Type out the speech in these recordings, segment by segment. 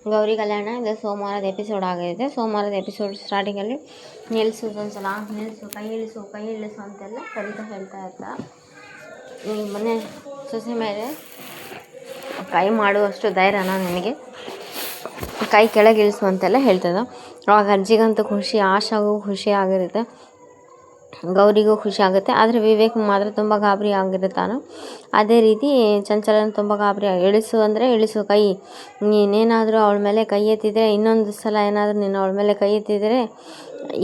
ಗೌರಿ ಕಲ್ಯಾಣ ಇದು ಸೋಮವಾರದ ಎಪಿಸೋಡ್ ಆಗಿದೆ. ಸೋಮವಾರದ ಎಪಿಸೋಡ್ ಸ್ಟಾರ್ಟಿಂಗಲ್ಲಿ ನಿಲ್ಲಿಸೋದೊಂದ್ಸಲ ನಿಲ್ಲಿಸು, ಕೈ ಇಳಿಸು ಅಂತೆಲ್ಲ ಸರಿತಾ ಹೇಳ್ತಾ ಇರ್ತಾ, ಈ ಮನೆ ಸೊಸೆ ಮೇಲೆ ಕೈ ಮಾಡುವಷ್ಟು ಧೈರ್ಯನ ನಿನಗೆ, ಕೈ ಕೆಳಗೆ ಇಳಿಸು ಅಂತೆಲ್ಲ ಹೇಳ್ತದ. ಅವಾಗ ಅಜ್ಜಿಗಂತೂ ಖುಷಿ, ಆಶಾಗೂ ಖುಷಿ ಆಗಿರುತ್ತೆ, ಗೌರಿಗೂ ಖುಷಿ ಆಗುತ್ತೆ. ಆದರೆ ವಿವೇಕ್ ಮಾತ್ರ ತುಂಬ ಗಾಬರಿ ಆಗಿರ್ತಾನೆ. ಅದೇ ರೀತಿ ಚಂಚಲನ ತುಂಬ ಗಾಬರಿ ಇಳಿಸು ಅಂದರೆ ಇಳಿಸು ಕೈ, ನೀನೇನಾದರೂ ಅವಳ ಮೇಲೆ ಕೈ ಎತ್ತಿದರೆ, ಇನ್ನೊಂದು ಸಲ ಏನಾದರೂ ನೀನು ಅವಳ ಮೇಲೆ ಕೈ ಎತ್ತಿದರೆ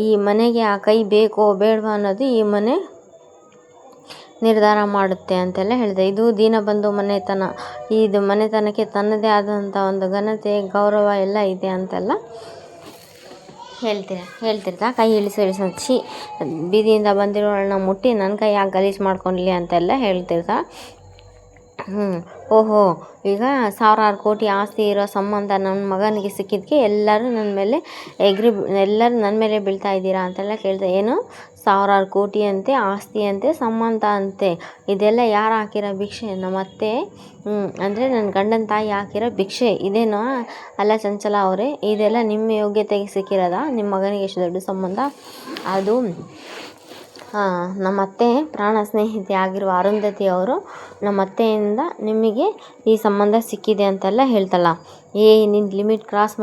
ಈ ಮನೆಗೆ ಆ ಕೈ ಬೇಕೋ ಬೇಡವಾ ಅನ್ನೋದು ಈ ಮನೆ ನಿರ್ಧಾರ ಮಾಡುತ್ತೆ ಅಂತೆಲ್ಲ ಹೇಳಿದೆ. ಇದು ದೀನಬಂಧು ಮನೆತನ, ಇದು ಮನೆತನಕ್ಕೆ ತನ್ನದೇ ಆದಂಥ ಒಂದು ಘನತೆ, ಗೌರವ ಎಲ್ಲ ಇದೆ ಅಂತೆಲ್ಲ ಹೇಳ್ತಿರ್ತಾ ಕೈ ಇಳಿಸು ಛೀ, ಬೀದಿಯಿಂದ ಬಂದಿರೋಳನ್ನ ಮುಟ್ಟಿ ನನ್ನ ಕೈ ಯಾಕೆ ಗಲೀಜು ಮಾಡ್ಕೊಂಡ್ಲಿ ಅಂತೆಲ್ಲ ಹೇಳ್ತಿರ್ತಾ. ಓಹೋ, ಈಗ ಸಾವಿರಾರು ಕೋಟಿ ಆಸ್ತಿ ಇರೋ ಸಂಬಂಧ ನನ್ನ ಮಗನಿಗೆ ಸಿಕ್ಕಿದ್ದಕ್ಕೆ ಎಲ್ಲರೂ ನನ್ನ ಮೇಲೆ ಬೀಳ್ತಾ ಇದ್ದೀರಾ ಅಂತೆಲ್ಲ ಕೇಳ್ದೆ. ಏನು ಸಾವಿರಾರು ಕೋಟಿ ಅಂತೆ, ಆಸ್ತಿ ಅಂತೆ, ಸಂಬಂಧ ಅಂತೆ, ಇದೆಲ್ಲ ಯಾರು ಹಾಕಿರೋ ಭಿಕ್ಷೆ? ನಮ್ಮತ್ತೆ ಅಂದರೆ ನನ್ನ ಗಂಡನ ತಾಯಿ ಹಾಕಿರೋ ಭಿಕ್ಷೆ ಇದೇನೋ? ಅಲ್ಲ ಚಂಚಲ ಅವರೇ, ಇದೆಲ್ಲ ನಿಮ್ಮ ಯೋಗ್ಯತೆಗೆ ಸಿಕ್ಕಿರೋದಾ? ನಿಮ್ಮ ಮಗನಿಗೆ ಎಷ್ಟು ದೊಡ್ಡ ಸಂಬಂಧ? ಅದು ನಮ್ಮತ್ತೆ ಪ್ರಾಣ ಸ್ನೇಹಿತೆ ಆಗಿರುವ ಅರುಂಧತಿ ಅವರು ನಮ್ಮತ್ತೆಯಿಂದ ನಿಮಗೆ ಈ ಸಂಬಂಧ ಸಿಕ್ಕಿದೆ ಅಂತೆಲ್ಲ ಹೇಳ್ತಲ್ಲ. ನಿನ್ನ ಲಿಮಿಟ್ ಕ್ರಾಸ್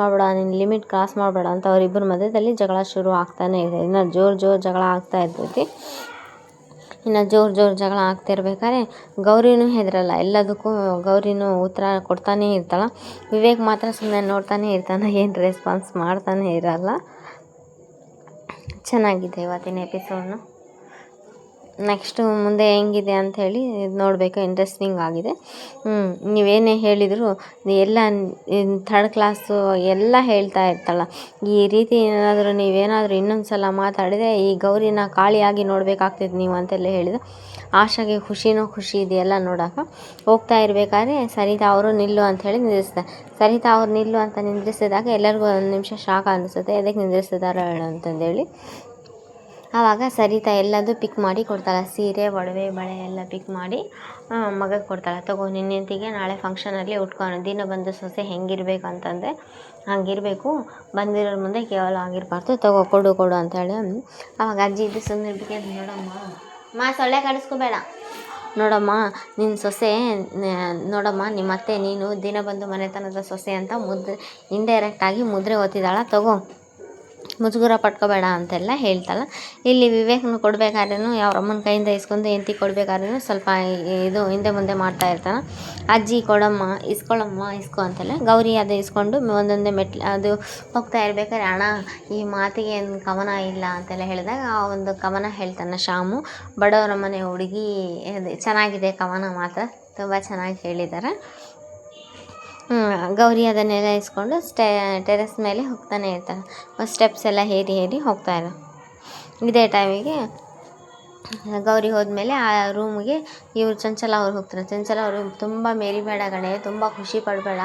ಮಾಡಬೇಡ ಅಂತ ಅವರಿಬ್ಬರ ಮಧ್ಯದಲ್ಲಿ ಜಗಳ ಶುರು ಆಗ್ತಾನೆ ಇದೆ. ಇನ್ನು ಜೋರು ಜಗಳ ಆಗ್ತಾ ಇರ್ತೈತಿ. ಇನ್ನು ಜೋರು ಜಗಳ ಆಗ್ತಿರ್ಬೇಕಾದ್ರೆ ಗೌರಿನೂ ಹೆದರಲ್ಲ, ಎಲ್ಲದಕ್ಕೂ ಗೌರಿನೂ ಉತ್ತರ ಕೊಡ್ತಾನೇ ಇರ್ತಾಳೆ. ವಿವೇಕ್ ಮಾತ್ರ ಸುಮ್ಮನೆ ನೋಡ್ತಾನೆ ಇರ್ತಾನೆ, ಏನು ರೆಸ್ಪಾನ್ಸ್ ಮಾಡ್ತಾನೆ ಇರಲ್ಲ. ಚೆನ್ನಾಗಿದೆ ಇವತ್ತಿನ ಎಪಿಸೋಡ್ನು. ನೆಕ್ಸ್ಟು ಮುಂದೆ ಹೆಂಗಿದೆ ಅಂಥೇಳಿ ನೋಡಬೇಕು, ಇಂಟ್ರೆಸ್ಟಿಂಗ್ ಆಗಿದೆ. ನೀವೇನೇ ಹೇಳಿದರೂ ಎಲ್ಲ ಥರ್ಡ್ ಕ್ಲಾಸು ಎಲ್ಲ ಹೇಳ್ತಾ ಇರ್ತಾಳೆ. ಈ ರೀತಿ ನೀವೇನಾದರೂ ಇನ್ನೊಂದು ಸಲ ಮಾತಾಡಿದರೆ ಈ ಗೌರಿನ ಕಾಳಿಯಾಗಿ ನೋಡಬೇಕಾಗ್ತೈತೆ ನೀವು ಅಂತೆಲ್ಲ ಹೇಳಿದ. ಆಶಾಗೆ ಖುಷಿ ಇದೆಯಲ್ಲ ನೋಡೋಕೆ. ಹೋಗ್ತಾ ಇರಬೇಕಾದ್ರೆ ಸರಿತಾ ಅವರು ನಿಲ್ಲು ಅಂಥೇಳಿ ನಿಲ್ಲಿಸ್ತಾರೆ. ಸರಿತಾ ಅವ್ರು ನಿಲ್ಲು ಅಂತ ನಿಂದ್ರಿಸಿದಾಗ ಎಲ್ಲರಿಗೂ ಒಂದು ನಿಮಿಷ ಶಾಕ್ ಅನಿಸುತ್ತೆ, ಎದಕ್ಕೆ ನಿಂದ್ರಿಸಿದಾರೆ ಅಂತಂದೇಳಿ. ಆವಾಗ ಸರಿತಾ ಎಲ್ಲದೂ ಪಿಕ್ ಮಾಡಿ ಕೊಡ್ತಾಳೆ, ಸೀರೆ, ಒಡವೆ, ಬಳೆ ಎಲ್ಲ ಪಿಕ್ ಮಾಡಿ ಮಗಗೆ ಕೊಡ್ತಾಳೆ. ತಗೋ, ನಿನ್ನೆಂತಿಗೆ ನಾಳೆ ಫಂಕ್ಷನಲ್ಲಿ ಉಟ್ಕೊಂಡು ದೀನಬಂಧು ಸೊಸೆ ಹೆಂಗಿರ್ಬೇಕು ಅಂತಂದರೆ ಹಂಗಿರಬೇಕು, ಬಂದಿರೋರ ಮುಂದೆ ಕೇವಲ ಆಗಿರಬಾರ್ದು, ತಗೋ ಕೊಡು ಅಂತೇಳಿ. ಆವಾಗ ಅಜ್ಜಿ ಇದು ಸುಮ್ಮನೆ ನೋಡಮ್ಮ ಸೊಳ್ಳೆ ಕಡಿಸ್ಕೋಬೇಡ, ನೋಡಮ್ಮ ನಿನ್ನ ಸೊಸೆ, ನೋಡಮ್ಮ ನಿಮ್ಮತ್ತೆ ನೀನು ದೀನಬಂಧು ಮನೆತನದ ಸೊಸೆ ಅಂತ ಇಂಡೈರೆಕ್ಟಾಗಿ ಮುದ್ರೆ ಓದ್ತಿದ್ದಾಳ, ತಗೋ ಮುಜುಗುರ ಪಟ್ಕೋಬೇಡ ಅಂತೆಲ್ಲ ಹೇಳ್ತಾಳೆ. ಇಲ್ಲಿ ವಿವೇಕ್ನು ಕೊಡಬೇಕಾದ್ರೂ ಅವ್ರ ಅಮ್ಮನ ಕೈಯಿಂದ ಇಸ್ಕೊಂಡು ಹೆಂಡ್ತಿ ಕೊಡಬೇಕಾದ್ರೂ ಸ್ವಲ್ಪ ಇದು ಹಿಂದೆ ಮುಂದೆ ಮಾಡ್ತಾ ಇರ್ತಾನೆ. ಅಜ್ಜಿ ಕೊಡಮ್ಮ, ಇಸ್ಕೊ ಅಂತೆಲ್ಲ. ಗೌರಿ ಅದು ಇಸ್ಕೊಂಡು ಒಂದೊಂದೇ ಅದು ಹೋಗ್ತಾ ಇರ್ಬೇಕಾದ್ರೆ, ಅಣ್ಣ ಈ ಮಾತಿಗೆ ಏನು ಕವನ ಇಲ್ಲ ಅಂತೆಲ್ಲ ಹೇಳಿದಾಗ ಆ ಒಂದು ಕವನ ಹೇಳ್ತಾನೆ ಶಾಮು. ಬಡವರ ಮನೆ ಹುಡುಗಿ, ಚೆನ್ನಾಗಿದೆ ಕವನ, ಮಾತ್ರ ತುಂಬ ಚೆನ್ನಾಗಿ ಹೇಳಿದ್ದಾರೆ. ಗೌರಿ ಅದನ್ನೆಲ್ಲ ಇಸ್ಕೊಂಡು ಟೆರೆಸ್ ಮೇಲೆ ಹೋಗ್ತಾನೆ ಇರ್ತಾಳೆ. ಸ್ಟೆಪ್ಸ್ ಎಲ್ಲ ಹೇರಿ ಹೋಗ್ತಾ ಇರೋ ಇದೇ ಟೈಮಿಗೆ ಗೌರಿ ಹೋದ್ಮೇಲೆ ಆ ರೂಮಿಗೆ ಇವ್ರು ಚಂಚಲ ಅವ್ರು ಹೋಗ್ತಾರೆ. ಚಂಚಲ ಅವರು ತುಂಬ ಮೆರಿಬೇಡ ಗಣೆ, ತುಂಬ ಖುಷಿ ಪಡಬೇಡ,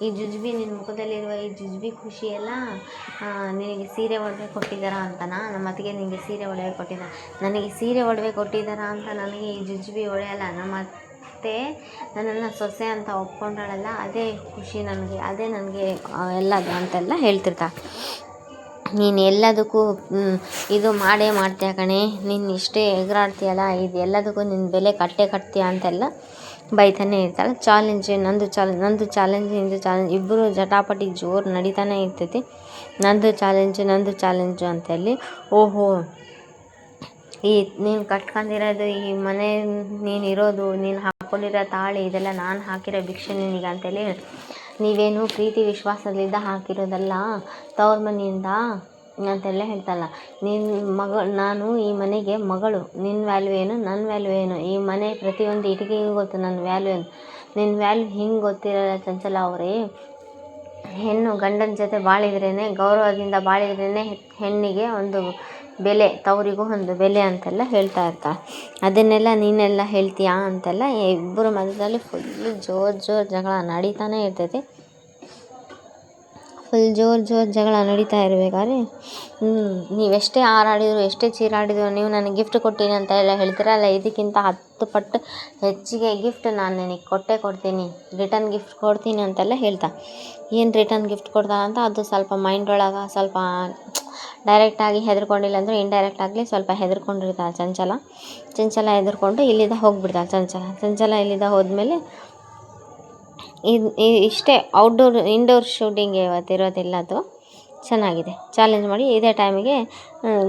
ಈ ಜುಜ್ಬಿ ನಿನ್ನ ಮುಖದಲ್ಲಿರುವ ಈ ಜುಜ್ಬಿ ಖುಷಿಯೆಲ್ಲ ನಿನಗೆ ಸೀರೆ ಒಡವೆ ಕೊಟ್ಟಿದ್ದಾರಾ ಅಂತನ? ನಮ್ಮ ಅತ್ತಿಗೆ ನಿನಗೆ ಸೀರೆ ಒಡವೆ ಕೊಟ್ಟಿದ್ದಾರೆ, ನನಗೆ ಸೀರೆ ಒಡವೆ ಕೊಟ್ಟಿದ್ದಾರಾ ಅಂತ ನನಗೆ ಈ ಜುಜ್ಬಿ ಒಡೆಯಲ್ಲ. ನಮ್ಮ ಅತ್ತೆ ನನ್ನನ್ನು ಸೊಸೆ ಅಂತ ಒಪ್ಕೊಂಡಳಲ್ಲ, ಅದೇ ಖುಷಿ ನನಗೆ, ಅದೇ ನನಗೆ ಎಲ್ಲದು ಅಂತೆಲ್ಲ ಹೇಳ್ತಿರ್ತಾಳೆ. ನೀನು ಎಲ್ಲದಕ್ಕೂ ಇದು ಮಾಡ್ತೀಯ ಕಣೆ, ನೀನು ಇಷ್ಟೇ ಎಗರಾಡ್ತೀಯಲ್ಲ, ಇದು ಎಲ್ಲದಕ್ಕೂ ನಿನ್ನ ಬೆಲೆ ಕಟ್ತೀಯ ಅಂತೆಲ್ಲ ಬೈತಾನೆ ಇರ್ತಾಳೆ. ನಂದು ಚಾಲೆಂಜ್ ಇಬ್ಬರು ಜಟಾಪಟಿ ಜೋರು ನಡೀತಾನೆ ಇರ್ತೈತಿ. ನಂದು ಚಾಲೆಂಜು ಅಂತೇಳಿ. ಓಹೋ, ನೀನು ಕಟ್ಕೊಂಡಿರೋದು ಈ ಮನೆ, ನೀನಿರೋದು, ನೀನು ಹಾಕ್ಕೊಂಡಿರೋ ತಾಳಿ, ಇದೆಲ್ಲ ನಾನು ಹಾಕಿರೋ ಭಿಕ್ಷೆ ನಿನಗೆ ಅಂತೇಳಿ. ನೀವೇನು ಪ್ರೀತಿ ವಿಶ್ವಾಸದಿಂದ ಹಾಕಿರೋದಲ್ಲ, ತವ್ರ ಮನೆಯಿಂದ ಅಂತೆಲ್ಲ ಹೇಳ್ತಲ್ಲ. ನಾನು ಈ ಮನೆಗೆ ಮಗಳು, ನಿನ್ನ ವ್ಯಾಲ್ಯೂ ಏನು, ನನ್ನ ವ್ಯಾಲ್ಯೂ ಏನು, ಈ ಮನೆ ಪ್ರತಿಯೊಂದು ಇಟಿಗೆಗೂ ಗೊತ್ತು ನನ್ನ ವ್ಯಾಲ್ಯೂ ಏನು. ನಿನ್ನ ವ್ಯಾಲ್ಯೂ ಹಿಂಗೆ ಗೊತ್ತಿರೋಲ್ಲ ಚಂಚಲ ಅವರೇ. ಹೆಣ್ಣು ಗಂಡನ ಜೊತೆ ಬಾಳಿದ್ರೇ, ಗೌರವದಿಂದ ಬಾಳಿದ್ರೇ ಹೆಣ್ಣಿಗೆ ಒಂದು ಬೆಲೆ, ತವರಿಗೂ ಒಂದು ಬೆಲೆ ಅಂತೆಲ್ಲ ಹೇಳ್ತಾ ಇರ್ತಾಳೆ. ಅದನ್ನೆಲ್ಲ ನೀನೆಲ್ಲ ಹೇಳ್ತೀಯಾ ಅಂತೆಲ್ಲ ಇಬ್ಬರು ಮಧ್ಯದಲ್ಲಿ ಫುಲ್ಲು ಜೋರು ಜಗಳ ನಡೀತಾನೆ ಇರ್ತೈತಿ. ಫುಲ್ ಜೋರು ಜಗಳ ನಡೀತಾ ಇರಬೇಕಾದ್ರೆ ನೀವೆಷ್ಟೇ ಹಾರಾಡಿದ್ರು ಎಷ್ಟೇ ಚೀರಾಡಿದ್ರು ನೀವು ನನಗೆ ಗಿಫ್ಟ್ ಕೊಟ್ಟೀನಿ ಅಂತ ಎಲ್ಲ ಹೇಳ್ತೀರಲ್ಲ, ಇದಕ್ಕಿಂತ 10 ಪಟ್ಟು ಹೆಚ್ಚಿಗೆ ಗಿಫ್ಟ್ ನಾನು ನಿನಗೆ ಕೊಡ್ತೀನಿ, ರಿಟರ್ನ್ ಗಿಫ್ಟ್ ಕೊಡ್ತೀನಿ ಅಂತೆಲ್ಲ ಹೇಳ್ತಾ. ಏನು ರಿಟರ್ನ್ ಗಿಫ್ಟ್ ಕೊಡ್ತಾಳಂತ ಅದು ಸ್ವಲ್ಪ ಮೈಂಡ್ ಒಳಗೆ ಸ್ವಲ್ಪ ಡೈರೆಕ್ಟಾಗಿ ಹೆದರ್ಕೊಂಡಿಲ್ಲ ಅಂದರೂ ಇಂಡೈರೆಕ್ಟ್ ಆಗಲಿ ಸ್ವಲ್ಪ ಹೆದರ್ಕೊಂಡಿರ್ತಾಳೆ ಚಂಚಲ ಹೆದರ್ಕೊಂಡು ಇಲ್ಲಿಂದ ಹೋಗ್ಬಿಡ್ತಾಳೆ. ಚಂಚಲ ಇಲ್ಲಿಂದ ಹೋದ್ಮೇಲೆ ಇಷ್ಟೇ ಇಂಡೋರ್ ಶೂಟಿಂಗ್ ಇವತ್ತಿರೋದಿಲ್ಲ, ಅದು ಚೆನ್ನಾಗಿದೆ. ಚಾಲೆಂಜ್ ಮಾಡಿ ಇದೇ ಟೈಮಿಗೆ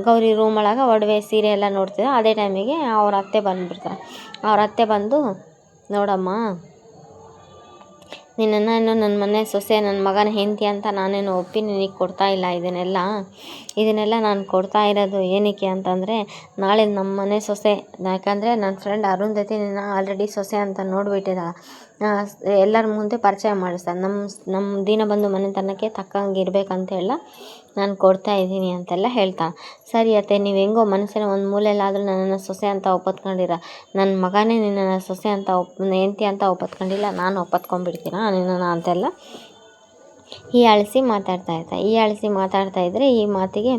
ಗೌರಿ ರೂಮ್ ಒಳಗೆ ಒಡವೆ ಸೀರೆ ಎಲ್ಲ ನೋಡ್ತಿದ್ದೆ. ಅದೇ ಟೈಮಿಗೆ ಅವ್ರ ಅತ್ತೆ ಬಂದುಬಿಡ್ತಾರೆ. ಅವ್ರ ಅತ್ತೆ ಬಂದು, ನೋಡಮ್ಮ, ನಿನ್ನನ್ನು ನನ್ನ ಮನೆ ಸೊಸೆ, ನನ್ನ ಮಗನ ಹೆಂಡತಿ ಅಂತ ನಾನೇನು ಒಪ್ಪಿ ನಿನಗೆ ಕೊಡ್ತಾ ಇಲ್ಲ. ಇದನ್ನೆಲ್ಲ ನಾನು ಕೊಡ್ತಾ ಇರೋದು ಏನಕ್ಕೆ ಅಂತಂದರೆ, ನಾಳೆ ನಮ್ಮ ಮನೆ ಸೊಸೆ, ಯಾಕಂದರೆ ನನ್ನ ಫ್ರೆಂಡ್ ಅರುಂಧತಿ ನಿನ್ನ ಆಲ್ರೆಡಿ ಸೊಸೆ ಅಂತ ನೋಡಿಬಿಟ್ಟಿದ್ದಾಳೆ, ಎಲ್ಲರ ಮುಂದೆ ಪರಿಚಯ ಮಾಡಿಸ್ತಾಳೆ. ನಮ್ಮ ದೀನಬಂಧು ಮನೆತನಕ್ಕೆ ತಕ್ಕಂಗೆ ಇರಬೇಕಂತ ಹೇಳ ನಾನು ಕೊಡ್ತಾ ಇದ್ದೀನಿ ಅಂತೆಲ್ಲ ಹೇಳ್ತಾಳೆ. ಸರಿ ಅತ್ತೆ, ನೀವು ಹೆಂಗೋ ಮನಸ್ಸಿನ ಒಂದು ಮೂಲೆಯಲ್ಲಾದರೂ ನನ್ನನ್ನು ಸೊಸೆ ಅಂತ ಒಪ್ಪತ್ಕೊಂಡಿರ, ನನ್ನ ಮಗನೇ ನಿನ್ನನ್ನು ಸೊಸೆ ಅಂತ ಹೆಂಡತಿ ಅಂತ ಒಪ್ಪತ್ಕೊಂಡಿಲ್ಲ, ನಾನು ಒಪ್ಪತ್ಕೊಂಡ್ಬಿಡ್ತೀನ ನಿನ್ನನ್ನು ಅಂತೆಲ್ಲ ಹೀಯಾಳಿಸಿ ಮಾತಾಡ್ತಾ ಇದ್ದರೆ ಈ ಮಾತಿಗೆ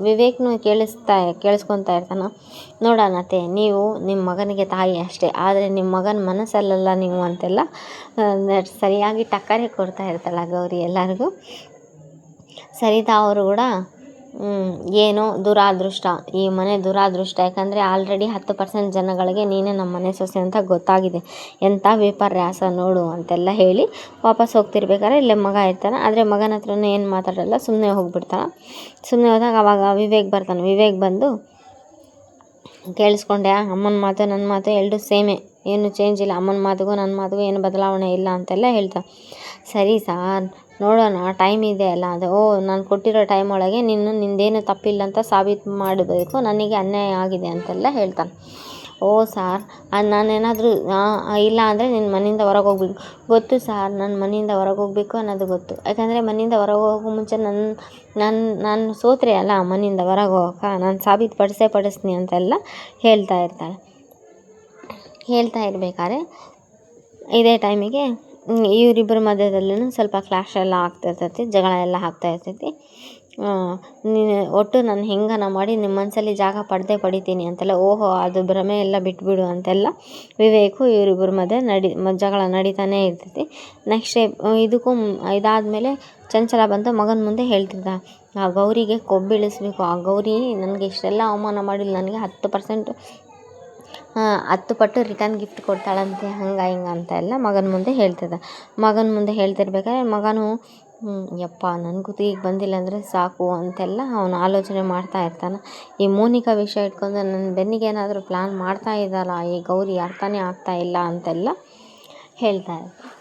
ವಿವೇಕ್ನು ಕೇಳಿಸ್ಕೊತಾ ಇರ್ತಾನೆ. ನೋಡೋಣ ಅತ್ತೆ, ನೀವು ನಿಮ್ಮ ಮಗನಿಗೆ ತಾಯಿ ಅಷ್ಟೇ, ಆದರೆ ನಿಮ್ಮ ಮಗನ ಮನಸ್ಸಲ್ಲ ನೀವು ಅಂತೆಲ್ಲ ಸರಿಯಾಗಿ ಟಕ್ಕರೆ ಕೊಡ್ತಾ ಇರ್ತಾಳೆ ಗೌರಿ ಎಲ್ಲರಿಗೂ. ಸರಿತಾ ಅವರು ಕೂಡ ಏನೋ ದುರಾದೃಷ್ಟ, ಈ ಮನೆ ದುರಾದೃಷ್ಟ, ಯಾಕಂದರೆ ಆಲ್ರೆಡಿ 10% ಜನಗಳಿಗೆ ನೀನೇ ನಮ್ಮ ಮನೆ ಸೊಸೆ ಅಂತ ಗೊತ್ತಾಗಿದೆ, ಎಂಥ ವಿಪರ್ಯಾಸ ನೋಡು ಅಂತೆಲ್ಲ ಹೇಳಿ ವಾಪಸ್ ಹೋಗ್ತಿರ್ಬೇಕಾದ್ರೆ ಇಲ್ಲೇ ಮಗ ಇರ್ತಾನೆ. ಆದರೆ ಮಗನ ಹತ್ರನೂ ಏನು ಮಾತಾಡಲ್ಲ, ಸುಮ್ಮನೆ ಹೋಗ್ಬಿಡ್ತಾನೆ. ಸುಮ್ಮನೆ ಹೋದಾಗ ಅವಾಗ ವಿವೇಕ್ ಬಂದು, ಕೇಳಿಸ್ಕೊಂಡೆ ಅಮ್ಮನ ಮಾತು ನನ್ನ ಮಾತು ಎರಡು ಸೇಮೇ, ಏನು ಚೇಂಜ್ ಇಲ್ಲ, ಅಮ್ಮನ ಮಾತಿಗೂ ನನ್ನ ಮಾತಿಗೂ ಏನು ಬದಲಾವಣೆ ಇಲ್ಲ ಅಂತೆಲ್ಲ ಹೇಳ್ತಾ. ಸರಿ ಸಾರ್, ನೋಡೋಣ, ಟೈಮ್ ಇದೆ ಅಲ್ಲ, ನಾನು ಕೊಟ್ಟಿರೋ ಟೈಮ್ ಒಳಗೆ ನಿಂದೇನು ತಪ್ಪಿಲ್ಲ ಅಂತ ಸಾಬೀತು ಮಾಡಬೇಕು, ನನಗೆ ಅನ್ಯಾಯ ಆಗಿದೆ ಅಂತೆಲ್ಲ ಹೇಳ್ತಾನೆ. ಸಾರ್, ನಾನೇನಾದರೂ ಇಲ್ಲ ಅಂದರೆ ನಿನ್ನ ಮನೆಯಿಂದ ಹೊರಗೆ ಹೋಗ್ಬೇಕು. ಗೊತ್ತು ಸಾರ್, ನನ್ನ ಮನೆಯಿಂದ ಹೊರಗೆ ಹೋಗಬೇಕು ಅನ್ನೋದು ಗೊತ್ತು, ಯಾಕಂದರೆ ಮನೆಯಿಂದ ಹೊರಗೆ ಹೋಗೋ ಮುಂಚೆ ನಾನು ಸೋತ್ರೆ ಅಲ್ಲ ಮನೆಯಿಂದ ಹೊರಗೆ ಹೋಗೋಕೆ, ನಾನು ಸಾಬೀತು ಪಡಿಸ್ತೀನಿ ಅಂತೆಲ್ಲ ಹೇಳ್ತಾ ಇರಬೇಕಾದ್ರೆ ಇದೇ ಟೈಮಿಗೆ ಇವರಿಬ್ಬರ ಮಧ್ಯದಲ್ಲೂ ಸ್ವಲ್ಪ ಕ್ಲಾಶ್ ಎಲ್ಲ ಆಗ್ತಾಯಿರ್ತೈತಿ, ಜಗಳ ಎಲ್ಲ ಆಗ್ತಾಯಿರ್ತೈತಿ. ಒಟ್ಟು ನಾನು ಹೆಂಗನ ಮಾಡಿ ನಿಮ್ಮ ಮನಸ್ಸಲ್ಲಿ ಜಾಗ ಪಡಿತೀನಿ ಅಂತೆಲ್ಲ, ಅದು ಭ್ರಮೆ ಎಲ್ಲ ಬಿಟ್ಬಿಡು ಅಂತೆಲ್ಲ ವಿವೇಕು ಇವರಿಬ್ಬರ ಮಧ್ಯೆ ಜಗಳ ನಡೀತಾನೆ ಇರ್ತೈತಿ. ನೆಕ್ಸ್ಟ್ ಇದಾದಮೇಲೆ ಚಂಚಲ ಬಂದು ಮಗನ ಮುಂದೆ ಹೇಳ್ತಿದ್ದ, ಆ ಗೌರಿಗೆ ಕೊಬ್ಬಿಳಿಸ್ಬೇಕು, ಆ ಗೌರಿ ನನಗೆ ಇಷ್ಟೆಲ್ಲ ಅವಮಾನ ಮಾಡಿಲ್ಲ, ನನಗೆ 10 ಪಟ್ಟು ರಿಟರ್ನ್ ಗಿಫ್ಟ್ ಕೊಡ್ತಾಳಂತೆ, ಹಿಂಗೆ ಅಂತ ಎಲ್ಲ ಮಗನ ಮುಂದೆ ಹೇಳ್ತಿರ್ಬೇಕಾದ್ರೆ ಮಗನು ಯಪ್ಪ ನನಗೂ ಈಗ ಬಂದಿಲ್ಲ ಅಂದರೆ ಸಾಕು ಅಂತೆಲ್ಲ ಅವನು ಆಲೋಚನೆ ಮಾಡ್ತಾ ಇರ್ತಾನೆ. ಈ ಮೋನಿಕಾ ವಿಷಯ ಇಟ್ಕೊಂಡು ನನ್ನ ಬೆನ್ನಿಗೆ ಏನಾದರೂ ಪ್ಲ್ಯಾನ್ ಮಾಡ್ತಾ ಇದ್ದಾರಾ ಈ ಗೌರಿ, ಅರ್ಥನೇ ಆಗ್ತಾ ಇಲ್ಲ ಅಂತೆಲ್ಲ ಹೇಳ್ತಾ ಇರ್ತಾನೆ.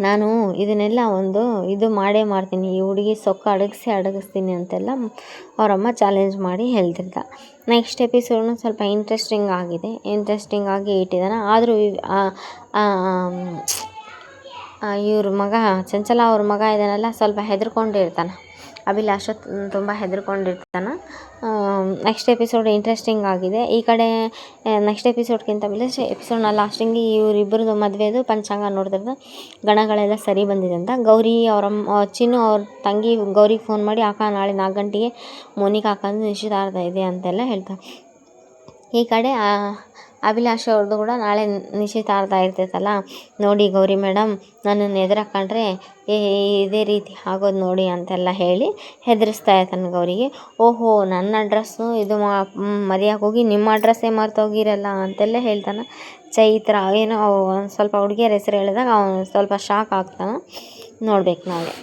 ನಾನು ಇದನ್ನೆಲ್ಲ ಇದು ಮಾಡ್ತೀನಿ, ಈ ಹುಡುಗಿ ಸೊಕ್ಕ ಅಡಗಿಸ್ತೀನಿ ಅಂತೆಲ್ಲ ಅವರಮ್ಮ ಚಾಲೆಂಜ್ ಮಾಡಿ ಹೇಳ್ತಿರ್ತ. ನೆಕ್ಸ್ಟ್ ಎಪಿಸೋಡ್ನು ಸ್ವಲ್ಪ ಇಂಟ್ರೆಸ್ಟಿಂಗ್ ಆಗಿ ಇಟ್ಟಿದ್ದಾನೆ. ಆದರೂ ಇವ್ರ ಮಗ ಚಂಚಲ ಅವ್ರ ಮಗ ಇದ್ದಾನಲ್ಲ, ಸ್ವಲ್ಪ ಹೆದರ್ಕೊಂಡಿರ್ತಾನೆ. ಅಭಿಲಾಷ ತುಂಬ ಹೆದರ್ಕೊಂಡಿರ್ತಾನೆ. ನೆಕ್ಸ್ಟ್ ಎಪಿಸೋಡ್ ಇಂಟ್ರೆಸ್ಟಿಂಗ್ ಆಗಿದೆ. ಈ ಕಡೆ ನೆಕ್ಸ್ಟ್ ಎಪಿಸೋಡ್ಗಿಂತ ಮೇಲೆ ಎಪಿಸೋಡ್ನ ಲಾಸ್ಟಿಂಗ್ ಇವರಿಬ್ಬರದು ಮದುವೆದು ಪಂಚಾಂಗ ನೋಡ್ತಿರ್ತಾರೆ. ಗಣಗಳೆಲ್ಲ ಸರಿ ಬಂದಿದೆ ಅಂತ ಗೌರಿ ಚಿನ್ನು ಅವ್ರ ತಂಗಿ ಗೌರಿಗೆ ಫೋನ್ ಮಾಡಿ, ಅಕ್ಕ ನಾಳೆ 4 ಗಂಟೆಗೆ ಮೋನಿಕಾ ಅಕ್ಕಂದು ನಿಶ್ಚಿತಾರ್ಥ ಇದೆ ಅಂತೆಲ್ಲ ಹೇಳ್ತಾರೆ. ಈ ಕಡೆ ಅಭಿಲಾಷ ಅವ್ರದ್ದು ಕೂಡ ನಾಳೆ ನಿಶ್ಚಿತಾರ್ಥ ಇರ್ತೈತಲ್ಲ, ನೋಡಿ ಗೌರಿ ಮೇಡಮ್ ನನ್ನನ್ನು ಎದುರಾಕೊಂಡ್ರೆ ಇದೇ ರೀತಿ ಆಗೋದು ನೋಡಿ ಅಂತೆಲ್ಲ ಹೇಳಿ ಹೆದರಿಸ್ತಾ ಇರ್ತಾನೆ ಗೌರಿಗೆ. ನನ್ನ ಅಡ್ರೆಸ್ಸು ಇದು ಮರೆಯೋಕೆ ಹೋಗಿ ನಿಮ್ಮ ಅಡ್ರೆಸ್ಸೇ ಮರ್ತೋಗಿರಲ್ಲ ಅಂತೆಲ್ಲ ಹೇಳ್ತಾನೆ. ಚೈತ್ರ ಏನೋ ಸ್ವಲ್ಪ ಹುಡುಗಿಯರ ಹೆಸರು ಹೇಳಿದಾಗ ಅವನು ಸ್ವಲ್ಪ ಶಾಕ್ ಆಗ್ತಾನೆ. ನೋಡ್ಬೇಕು ನಾಳೆ.